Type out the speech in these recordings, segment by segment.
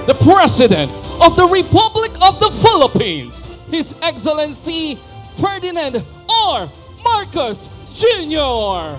the President of the Republic of the Philippines, His Excellency Ferdinand R. Marcos Jr.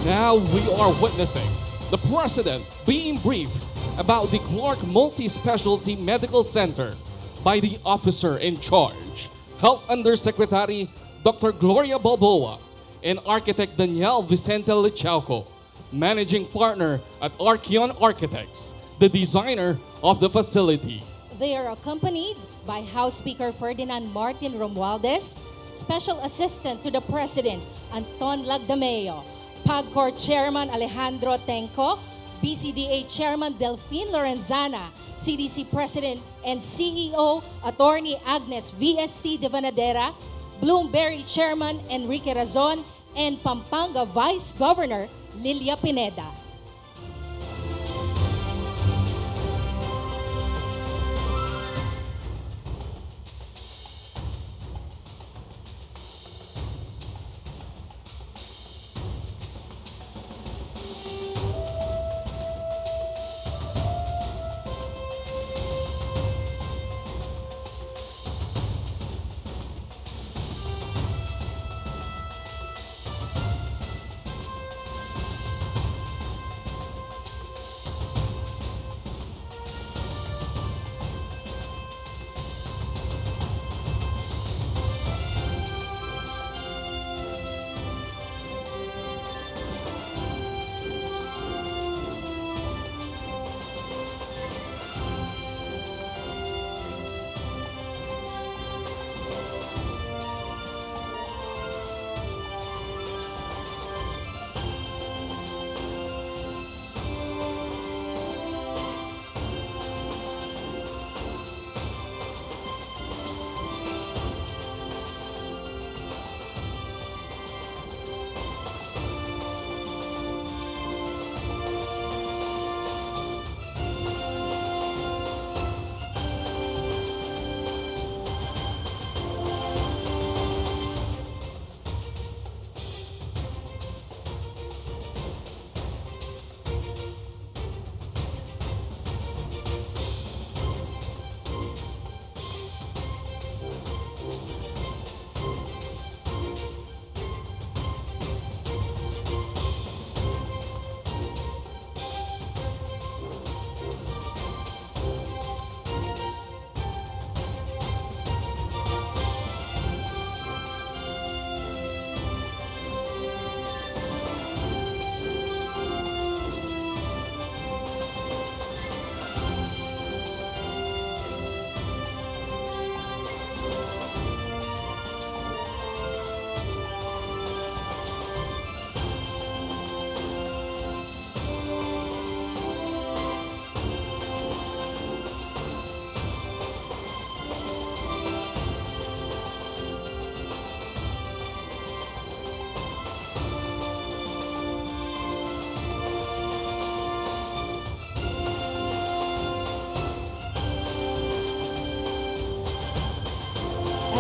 Now we are witnessing the President being briefed about the Clark Multi-Specialty Medical Center by the officer in charge, Health Undersecretary Dr. Gloria Balboa, and Architect Daniel Vicente Lichauco, Managing Partner at Archeon Architects, the designer of the facility. They are accompanied by House Speaker Ferdinand Martin Romualdez, Special Assistant to the President Anton Lagdameo, PAGCOR Chairman Alejandro Tenco, BCDA Chairman Delphine Lorenzana, CDC President and CEO Attorney Agnes VST de Vanadera, Bloomberry Chairman Enrique Razon, and Pampanga Vice Governor Lilia Pineda.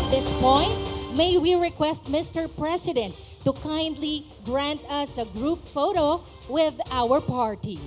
At this point, may we request Mr. President to kindly grant us a group photo with our party.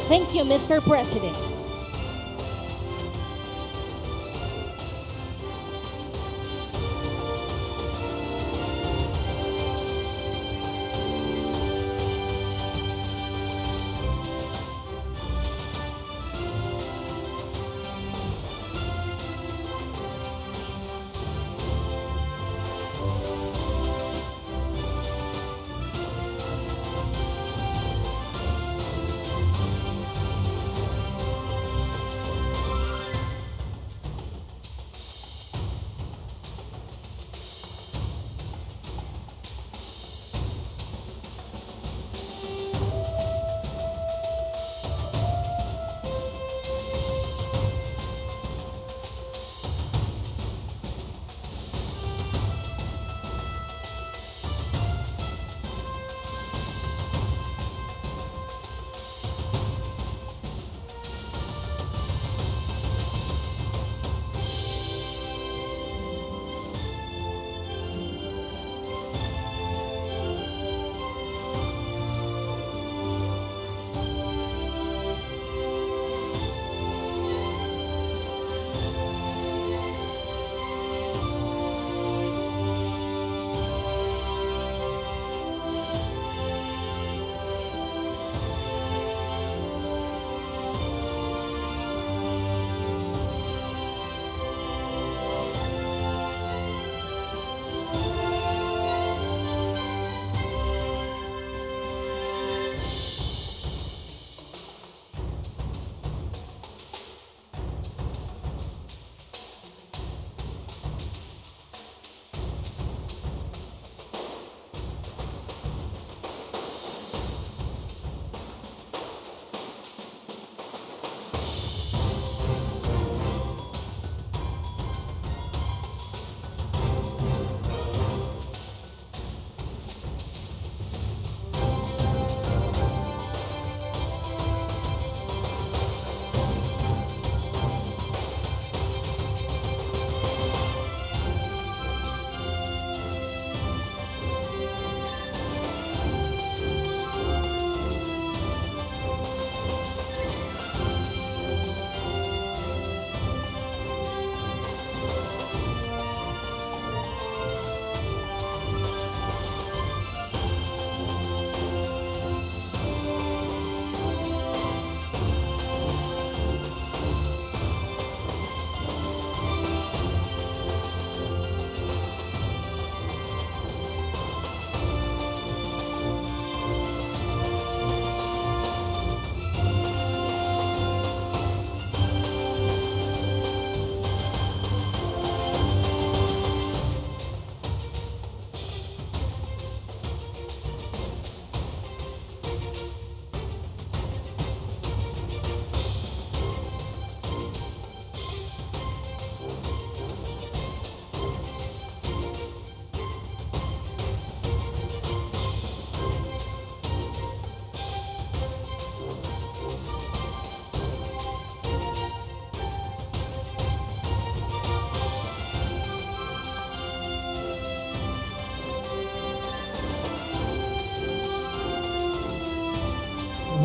Thank you, Mr. President.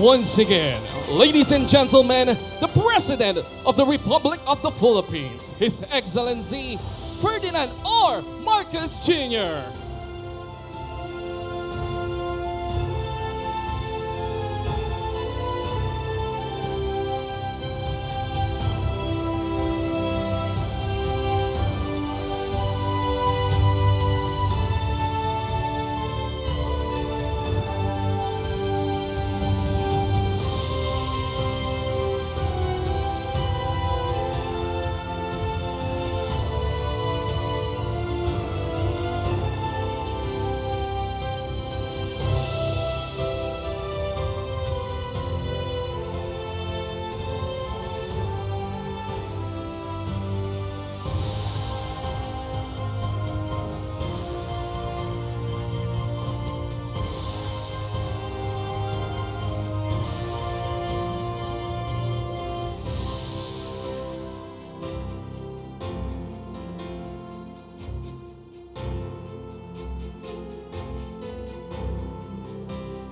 once again, ladies and gentlemen, the President of the Republic of the Philippines, His Excellency Ferdinand R. Marcos Jr.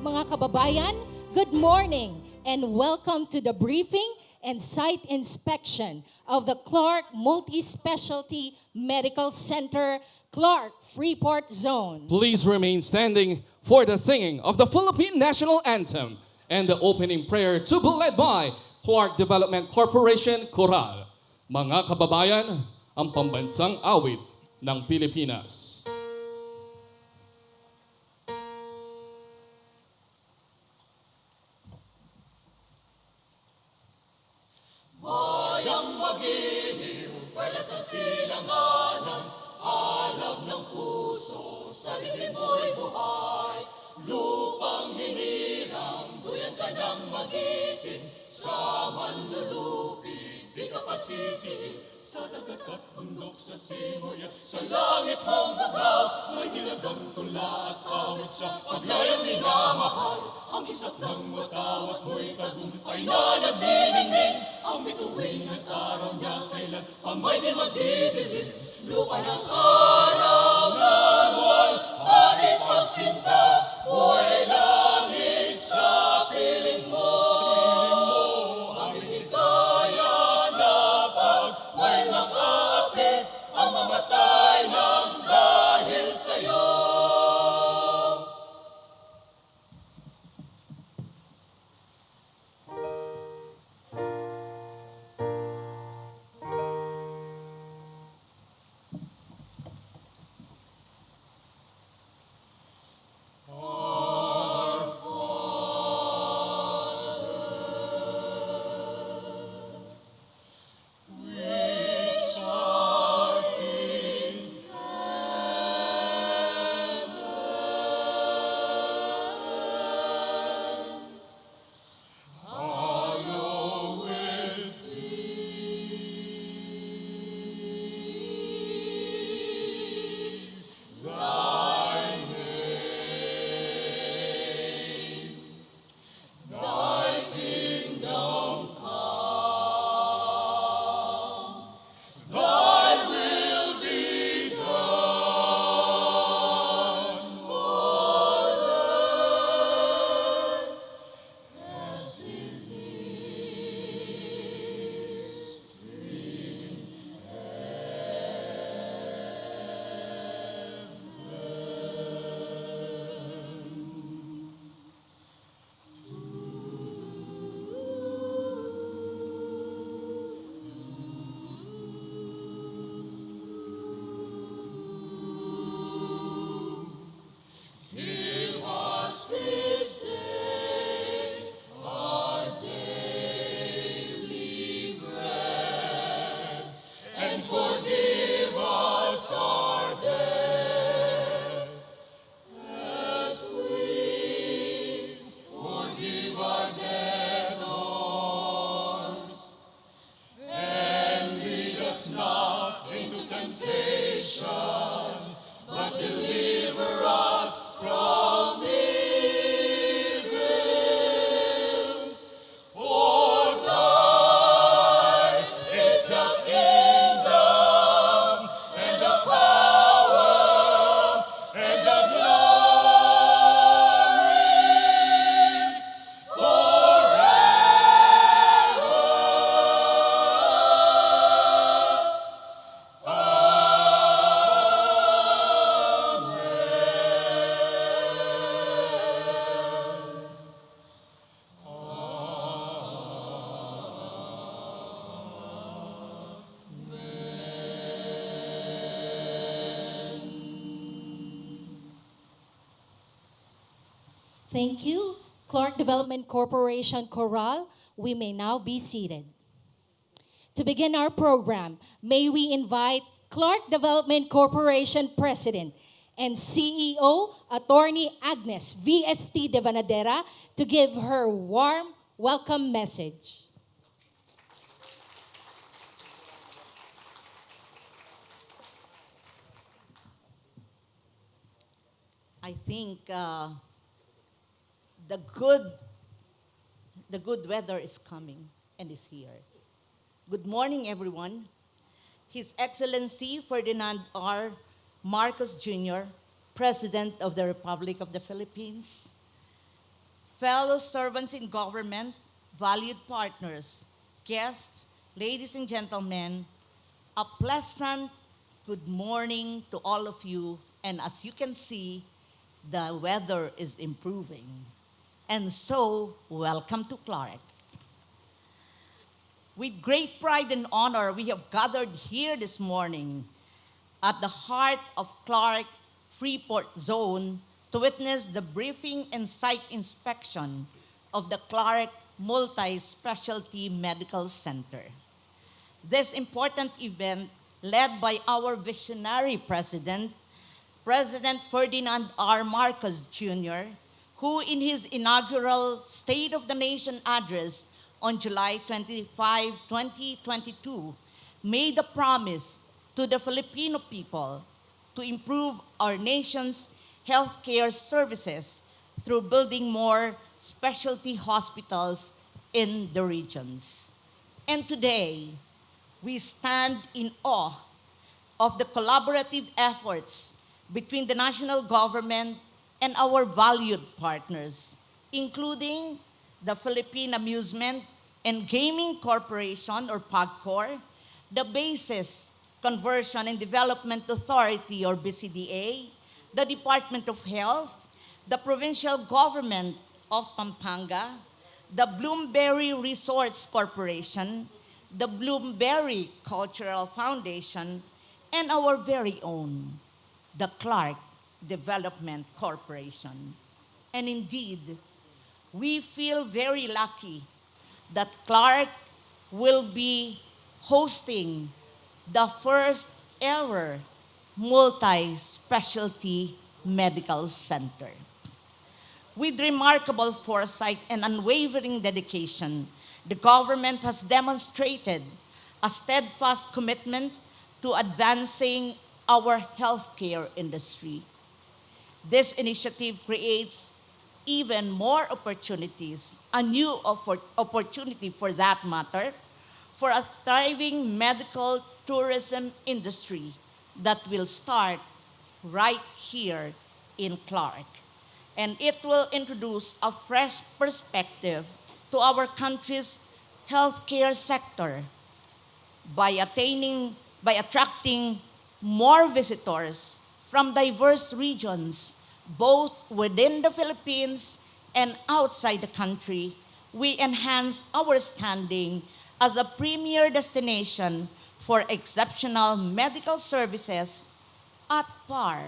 Mga kababayan, good morning and welcome to the briefing and site inspection of the Clark Multi-Specialty Medical Center, Clark Freeport Zone. Please remain standing for the singing of the Philippine National Anthem and the opening prayer to be led by Clark Development Corporation Choral. Mga kababayan, ang pambansang awit ng Pilipinas. Bayang magiliw, perla sa silanganan, alab ng puso, sa dilim mo'y buhay. Lupang hinirang, duyan ka ng magitin, sa manlulupig, di ka pasisihin. Sa dagat at bundok, sa simoy, sa langit mong bugaw, may dilagang tula at awit sa paglayang minamahal. Ang kisat ng watawat mo'y tagumpay na nagdiningning, ang bituin at araw niya kailan pa may di magdidilim. Lupa ng araw ng buwan, ating pagsinta, buhay langit sa piling mo. Ang binikaya na pag may mga api, ang mamatay ng dahil sa'yo. Thank you. Clark Development Corporation Corral, we may now be seated. To begin our program, may we invite Clark Development Corporation President and CEO, Attorney Agnes VST De Vanadera, to give her warm welcome message. I think the good the good weather is coming and is here. Good morning, everyone. His Excellency Ferdinand R. Marcos Jr., President of the Republic of the Philippines, fellow servants in government, valued partners, guests, ladies and gentlemen, a pleasant good morning to all of you. And as you can see, the weather is improving. And so, welcome to Clark. With great pride and honor, we have gathered here this morning at the heart of Clark Freeport Zone to witness the briefing and site inspection of the Clark Multi-Specialty Medical Center. This important event, led by our visionary president, President Ferdinand R. Marcos Jr., who in his inaugural State of the Nation address on July 25, 2022, made a promise to the Filipino people to improve our nation's healthcare services through building more specialty hospitals in the regions. And today, we stand in awe of the collaborative efforts between the national government and our valued partners, including the Philippine Amusement and Gaming Corporation, or PAGCOR, the Basis Conversion and Development Authority, or BCDA, the Department of Health, the Provincial Government of Pampanga, the Bloomberry Resorts Corporation, the Bloomberry Cultural Foundation, and our very own, the Clark Development Corporation. And indeed, we feel very lucky that Clark will be hosting the first ever multi-specialty medical center. With remarkable foresight and unwavering dedication, the government has demonstrated a steadfast commitment to advancing our healthcare industry. This initiative creates even more opportunities, a new opportunity for that matter, for a thriving medical tourism industry that will start right here in Clark. And it will introduce a fresh perspective to our country's healthcare sector by attracting more visitors from diverse regions, both within the Philippines and outside the country. We enhance our standing as a premier destination for exceptional medical services at par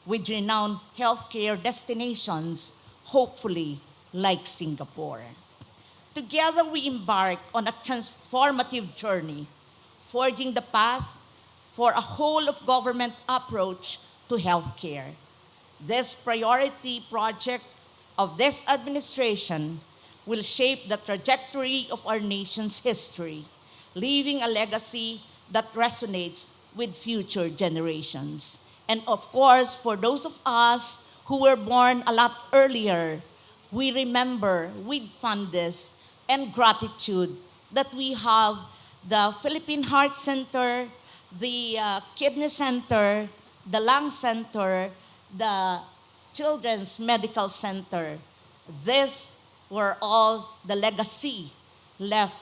with renowned healthcare destinations, hopefully like Singapore. Together we embark on a transformative journey, forging the path for a whole-of-government approach to healthcare. This priority project of this administration will shape the trajectory of our nation's history, leaving a legacy that resonates with future generations. And of course, for those of us who were born a lot earlier, we remember with fondness and gratitude that we have the Philippine Heart Center, the Kidney Center, the Lung Center, the Children's Medical Center. These were all the legacy left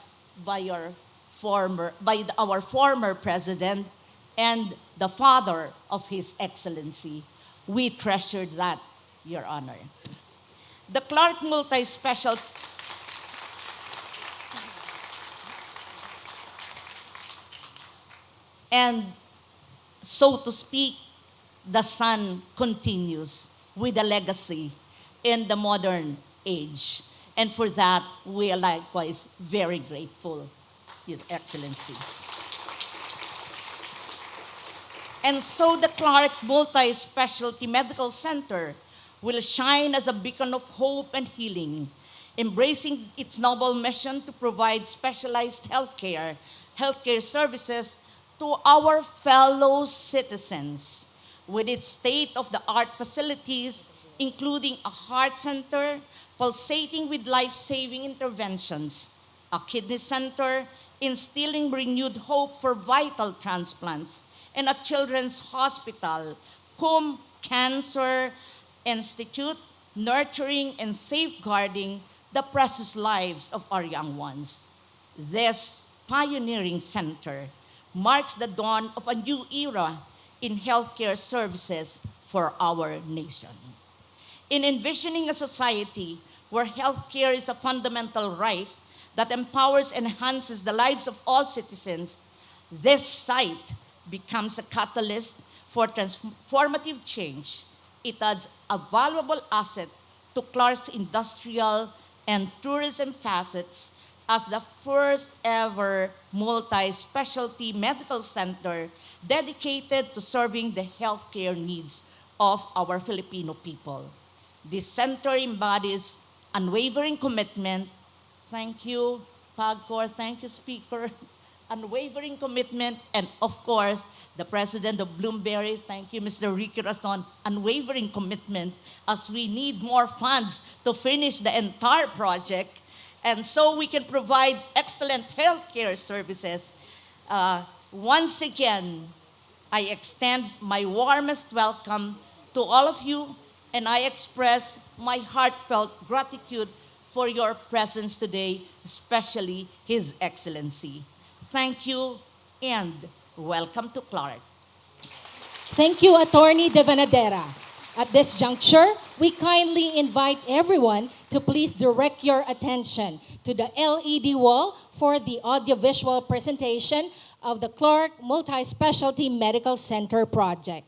by our former president and the father of His Excellency. We treasured that, Your Honor. The Clark Multi-Special and so to speak, the sun continues with a legacy in the modern age. And for that, we are likewise very grateful, Your Excellency. And so the Clark Multi-Specialty Medical Center will shine as a beacon of hope and healing, embracing its noble mission to provide specialized healthcare services to our fellow citizens. With its state-of-the-art facilities, including a heart center pulsating with life-saving interventions, a kidney center instilling renewed hope for vital transplants, and a children's hospital, cum Cancer Institute, nurturing and safeguarding the precious lives of our young ones. This pioneering center marks the dawn of a new era in healthcare services for our nation. In envisioning a society where healthcare is a fundamental right that empowers and enhances the lives of all citizens, this site becomes a catalyst for transformative change. It adds a valuable asset to Clark's industrial and tourism facets as the first ever multi-specialty medical center dedicated to serving the healthcare needs of our Filipino people. This center embodies unwavering commitment. Thank you, PAGCOR. Thank you, Speaker. Unwavering commitment, and of course, the President of Bloomberry, thank you, Mr. Ricky Rason, unwavering commitment as we need more funds to finish the entire project, and so we can provide excellent healthcare services. Once again, I extend my warmest welcome to all of you, and I express my heartfelt gratitude for your presence today, especially His Excellency. Thank you, and welcome to Clark. Thank you, Attorney De Vanadera. At this juncture, we kindly invite everyone to please direct your attention to the LED wall for the audiovisual presentation of the Clark Multi-Specialty Medical Center project.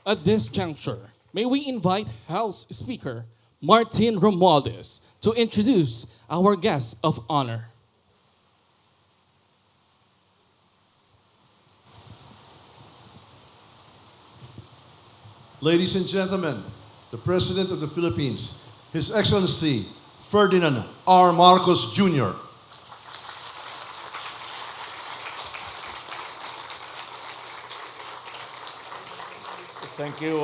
At this juncture, may we invite House Speaker Martin Romualdez to introduce our guest of honor. Ladies and gentlemen, the President of the Philippines, His Excellency Ferdinand R. Marcos Jr. Thank you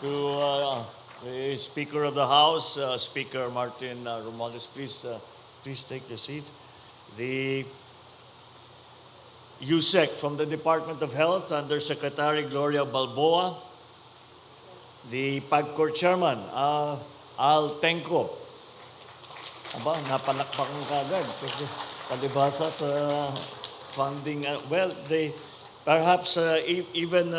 to the Speaker of the House, Speaker Martin Romualdez. Please take your seat. The USEC from the Department of Health, Undersecretary Gloria Balboa. The PAGCOR Chairman, Al Tenco. Aba, napalakpakan kagad. Palibasa at funding. Well, they perhaps even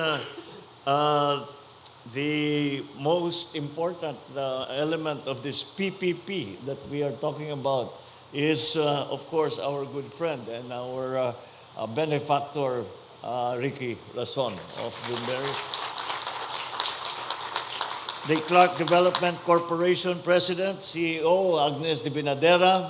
the most important element of this PPP that we are talking about is, of course, our good friend and our benefactor, Ricky Rason of Bloomberry. The Clark Development Corporation President, CEO, Agnes de Binadera.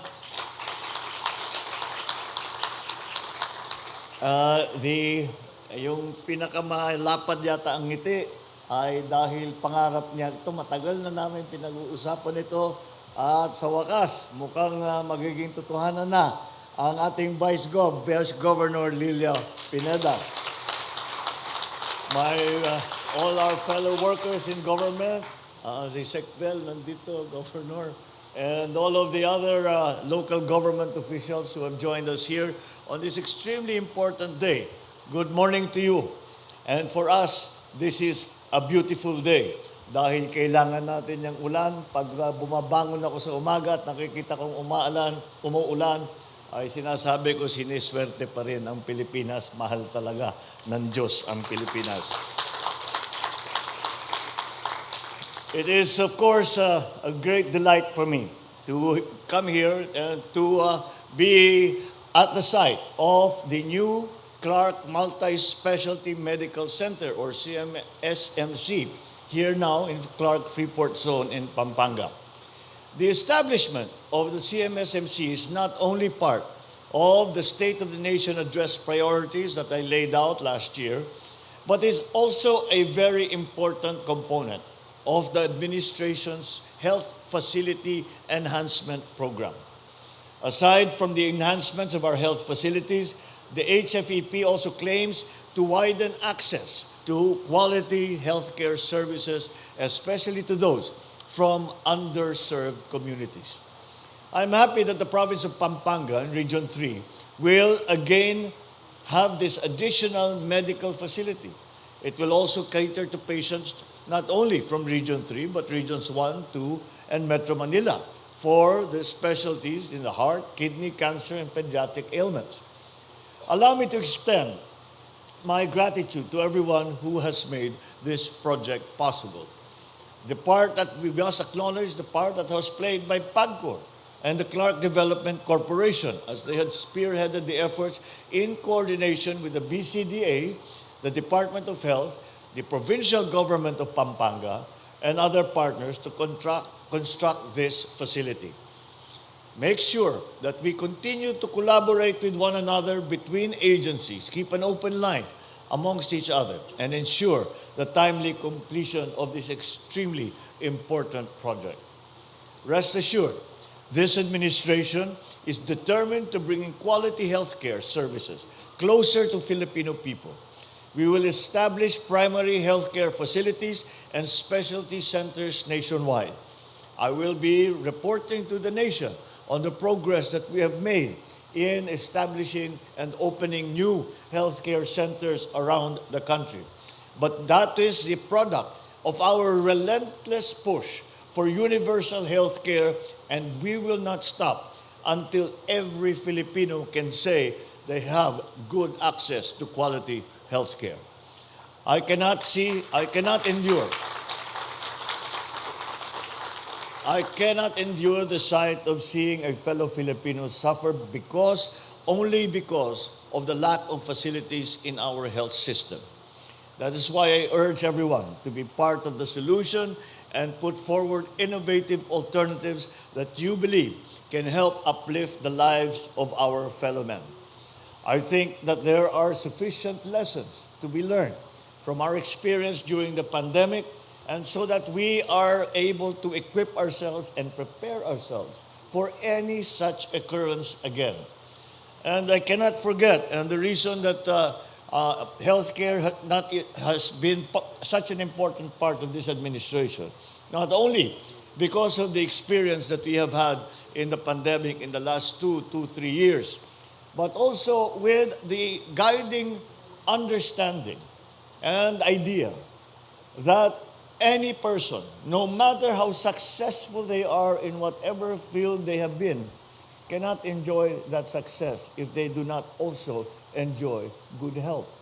Yung pinakamalapad yata ang ngiti ay dahil pangarap niya ito, matagal na namin pinag-uusapan ito at sa wakas, mukhang magiging totohanan na ang ating Vice Governor Lilia Pineda. All our fellow workers in government, si Secdel nandito, Governor, and all of the other local government officials who have joined us here on this extremely important day. Good morning to you. And for us, this is a beautiful day dahil kailangan natin yung ulan. Pag bumabangon ako sa umaga at nakikita kong umuulan, ay sinasabi ko siniswerte pa rin ang Pilipinas. Mahal talaga ng Diyos ang Pilipinas. It is, of course, a great delight for me to come here and to be at the site of the new Clark Multi-Specialty Medical Center, or CMSMC, here now in Clark Freeport Zone in Pampanga. The establishment of the CMSMC is not only part of the State of the Nation Address priorities that I laid out last year, but is also a very important component of the administration's Health Facility Enhancement Program. Aside from the enhancements of our health facilities, the HFEP also claims to widen access to quality healthcare services, especially to those from underserved communities. I'm happy that the province of Pampanga, in Region 3, will again have this additional medical facility. It will also cater to patients not only from Region 3, but Regions 1, 2, and Metro Manila for the specialties in the heart, kidney, cancer, and pediatric ailments. Allow me to extend my gratitude to everyone who has made this project possible. The part that we must acknowledge, the part that was played by PAGCOR and the Clark Development Corporation, as they had spearheaded the efforts in coordination with the BCDA, the Department of Health, the provincial government of Pampanga, and other partners to construct this facility. Make sure that we continue to collaborate with one another between agencies, keep an open line amongst each other, and ensure the timely completion of this extremely important project. Rest assured, this administration is determined to bring quality healthcare services closer to Filipino people. We will establish primary healthcare facilities and specialty centers nationwide. I will be reporting to the nation on the progress that we have made in establishing and opening new healthcare centers around the country. But that is the product of our relentless push for universal healthcare, and we will not stop until every Filipino can say they have good access to quality healthcare. I cannot endure the sight of seeing a fellow Filipino suffer only because of the lack of facilities in our health system. That is why I urge everyone to be part of the solution and put forward innovative alternatives that you believe can help uplift the lives of our fellow men. I think that there are sufficient lessons to be learned from our experience during the pandemic, and so that we are able to equip ourselves and prepare ourselves for any such occurrence again. And I cannot forget, and the reason that healthcare has been such an important part of this administration. Not only because of the experience that we have had in the pandemic in the last 3 years, but also with the guiding understanding and idea that any person, no matter how successful they are in whatever field they have been, cannot enjoy that success if they do not also enjoy good health.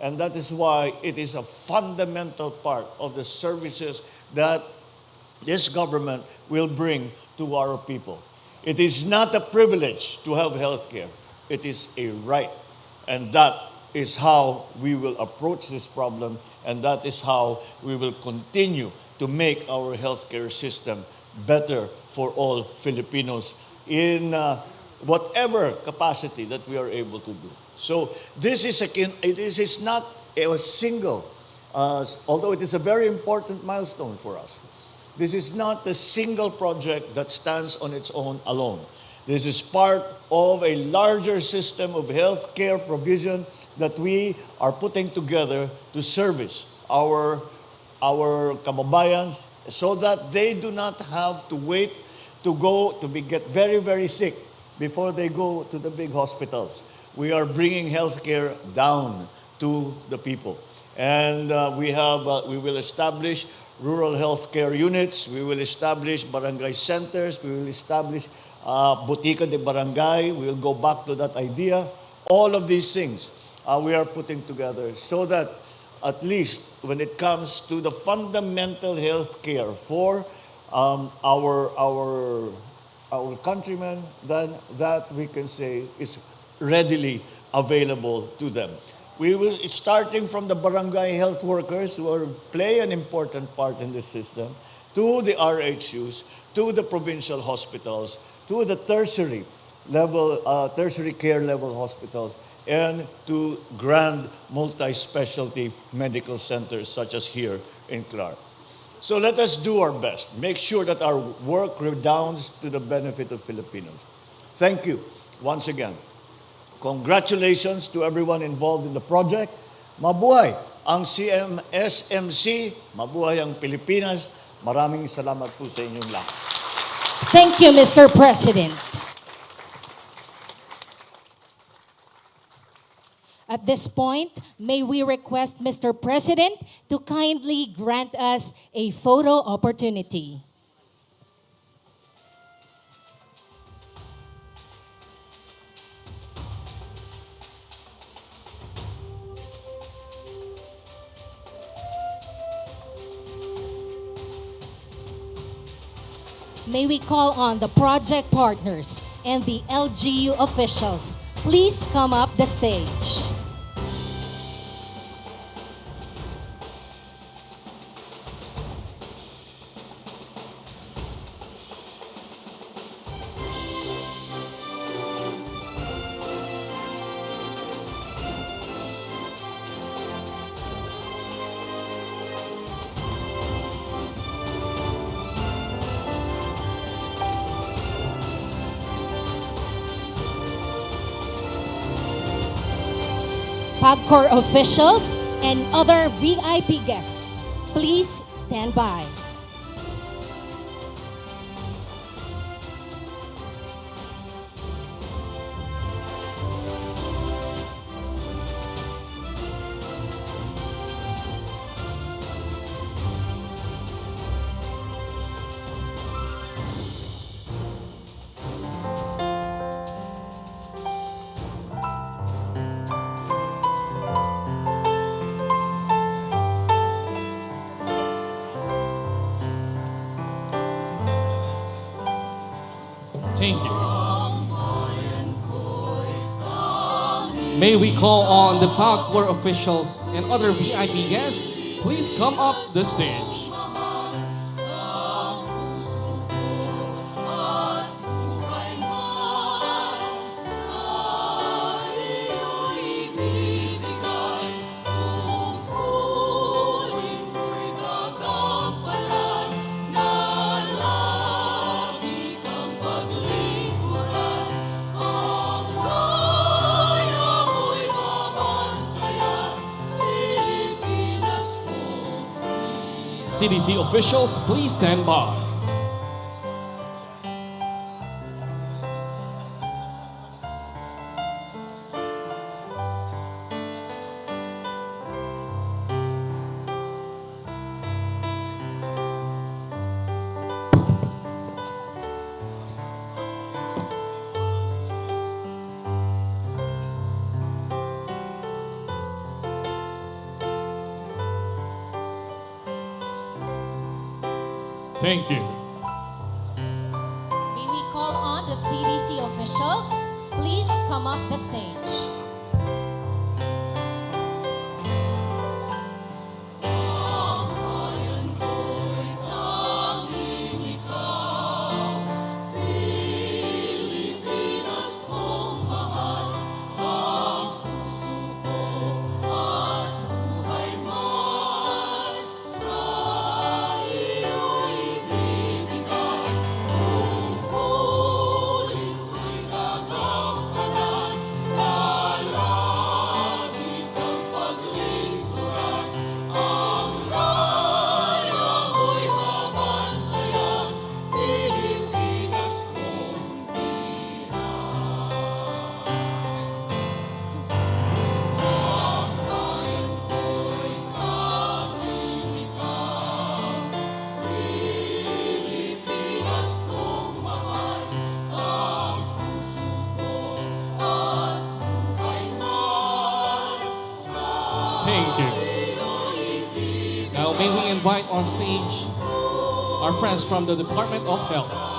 And that is why it is a fundamental part of the services that this government will bring to our people. It is not a privilege to have health care. It is a right. And that is how we will approach this problem, and that is how we will continue to make our healthcare system better for all Filipinos in whatever capacity that we are able to do. So this is not a single, although it is a very important milestone for us. This is not a single project that stands on its own alone. This is part of a larger system of healthcare provision that we are putting together to service our kababayans so that they do not have to wait to get very, very sick before they go to the big hospitals. We are bringing healthcare down to the people. And we will establish rural healthcare units, we will establish barangay centers, we will establish Botica de Barangay, we will go back to that idea. All of these things we are putting together so that at least when it comes to the fundamental health care for our countrymen, then that we can say is readily available to them. We will, starting from the barangay health workers who play an important part in this system, to the RHUs, to the provincial hospitals, to the tertiary care level hospitals, and to grand multi-specialty medical centers such as here in Clark. So let us do our best. Make sure that our work redounds to the benefit of Filipinos. Thank you once again. Congratulations to everyone involved in the project. Mabuhay ang SMC, mabuhay ang Pilipinas. Maraming salamat po sa inyong lahat. Thank you, Mr. President. At this point, may we request Mr. President to kindly grant us a photo opportunity. May we call on the project partners and the LGU officials. Please come up the stage. PAGCOR officials and other VIP guests, please stand by. Thank you. May we call on the PAGCOR officials and other VIP guests, please come up the stage. CDC officials, please stand by. Thank you. May we call on the CDC officials? Please come up the stage. Thank you. Now may we invite on stage our friends from the Department of Health.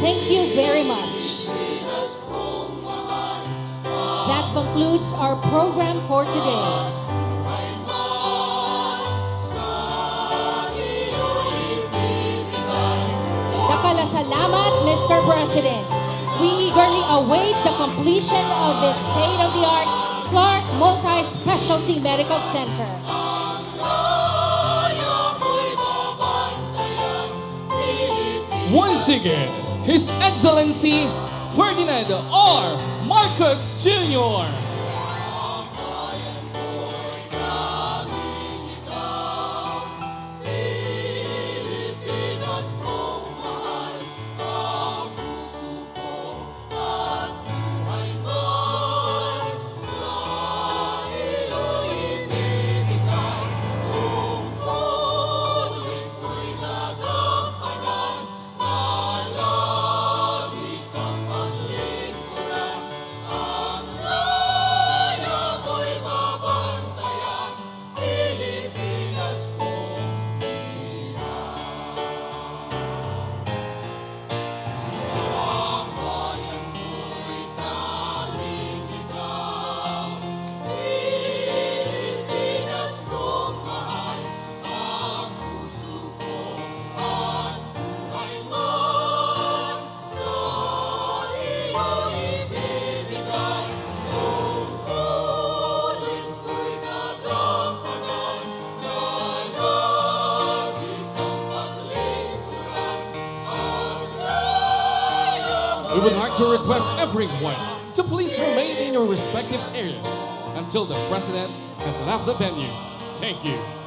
Thank you very much. That concludes our program for today. Salamat, Mr. President. We eagerly await the completion of this state-of-the-art Clark Multi-Specialty Medical Center. Once again, His Excellency Ferdinand R. Marcos Jr. We would like to request everyone to please remain in your respective areas until the President has left the venue. Thank you.